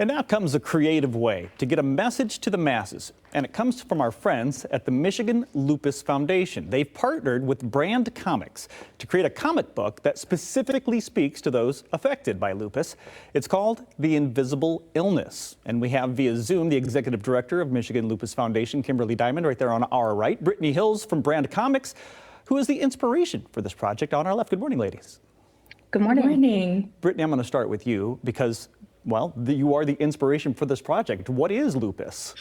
And now comes a creative way to get a message to the masses, and it comes from our friends at the Michigan Lupus Foundation. They've partnered with Brand Comics to create a comic book that specifically speaks to those affected by lupus. It's called The Invisible Illness, and we have via Zoom the executive director of Michigan Lupus Foundation, Kimberly Diamond, right there on our right, Brittany Hills from Brand Comics, who is the inspiration for this project, on our left. Good morning, ladies. Good morning. Good morning. Brittany, I'm going to start with you because, well, you are the inspiration for this project. What is lupus?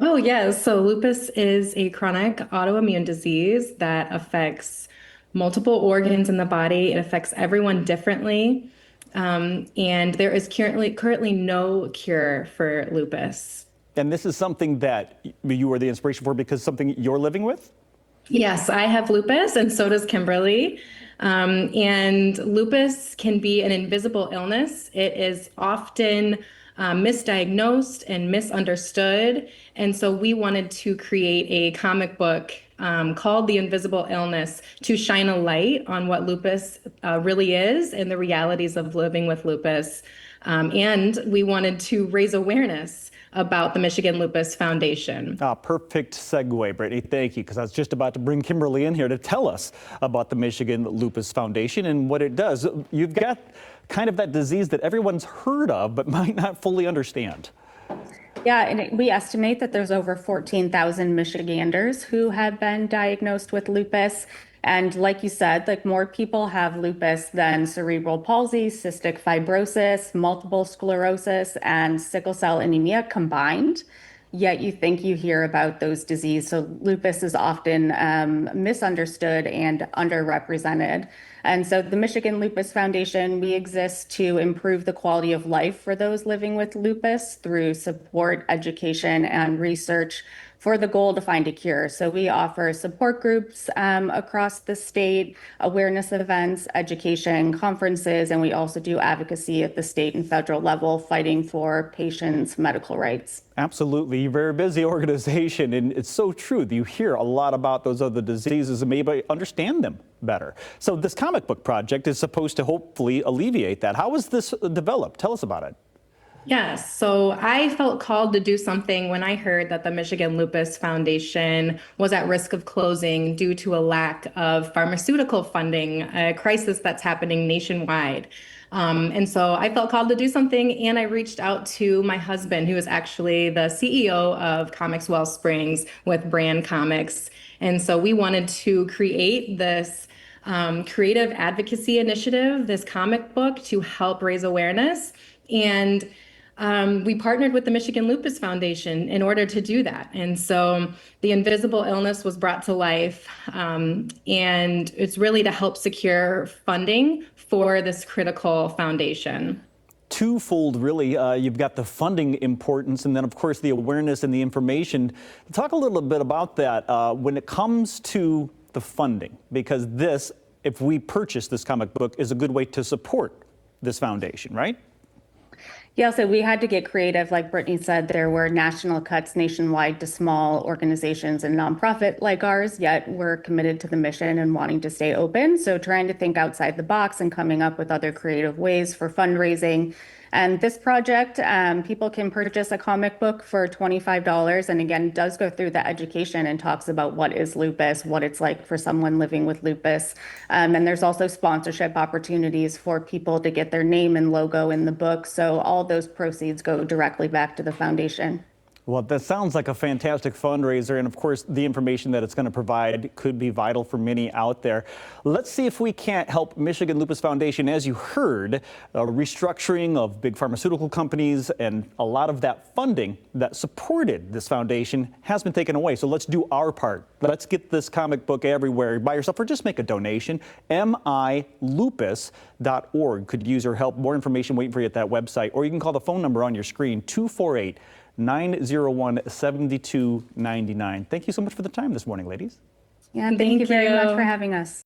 Oh, yes. So lupus is a chronic autoimmune disease that affects multiple organs in the body. It affects everyone differently. And there is currently no cure for lupus. And this is something that you are the inspiration for because something you're living with? Yes, I have lupus, and so does Kimberly. And lupus can be an invisible illness. It is often misdiagnosed and misunderstood. And so we wanted to create a comic book called The Invisible Illness to shine a light on what lupus really is and the realities of living with lupus. And we wanted to raise awareness about the Michigan Lupus Foundation. Perfect segue, Brittany. Thank you, because I was just about to bring Kimberly in here to tell us about the Michigan Lupus Foundation and what it does. You've got kind of that disease that everyone's heard of but might not fully understand. Yeah, and we estimate that there's over 14,000 Michiganders who have been diagnosed with lupus. And like you said, like more people have lupus than cerebral palsy, cystic fibrosis, multiple sclerosis, and sickle cell anemia combined. Yet you think you hear about those diseases. So lupus is often misunderstood and underrepresented. And so the Michigan Lupus Foundation, we exist to improve the quality of life for those living with lupus through support, education, and research for the goal to find a cure. So we offer support groups across the state, awareness events, education, conferences, and we also do advocacy at the state and federal level, fighting for patients' medical rights. Absolutely. You're a very busy organization, and it's so true that you hear a lot about those other diseases and maybe understand them better. So this comic book project is supposed to hopefully alleviate that. How was this developed? Tell us about it. Yes, so I felt called to do something when I heard that the Michigan Lupus Foundation was at risk of closing due to a lack of pharmaceutical funding, a crisis that's happening nationwide. And so I felt called to do something, and I reached out to my husband, who is actually the CEO of Comics Wellsprings with Brand Comics. And so we wanted to create this creative advocacy initiative, this comic book, to help raise awareness. And we partnered with the Michigan Lupus Foundation in order to do that. And so the Invisible Illness was brought to life, and it's really to help secure funding for this critical foundation. Twofold, really. You've got the funding importance and then, of course, the awareness and the information. Talk a little bit about that when it comes to the funding, because this, if we purchase this comic book, is a good way to support this foundation, right? Yeah, so we had to get creative. Like Brittany said, there were national cuts nationwide to small organizations and nonprofit like ours, yet we're committed to the mission and wanting to stay open. So trying to think outside the box and coming up with other creative ways for fundraising. And this project, people can purchase a comic book for $25, and again, does go through the education and talks about what is lupus, what it's like for someone living with lupus. And there's also sponsorship opportunities for people to get their name and logo in the book. So all those proceeds go directly back to the foundation. Well, that sounds like a fantastic fundraiser, and of course, the information that it's going to provide could be vital for many out there. Let's see if we can't help Michigan Lupus Foundation. As you heard, a restructuring of big pharmaceutical companies and a lot of that funding that supported this foundation has been taken away. So let's do our part. Let's get this comic book everywhere by yourself, or just make a donation. milupus.org could use your help. More information waiting for you at that website, or you can call the phone number on your screen, 248-901-7299. Thank you so much for the time this morning, ladies. Yeah, thank you very much for having us.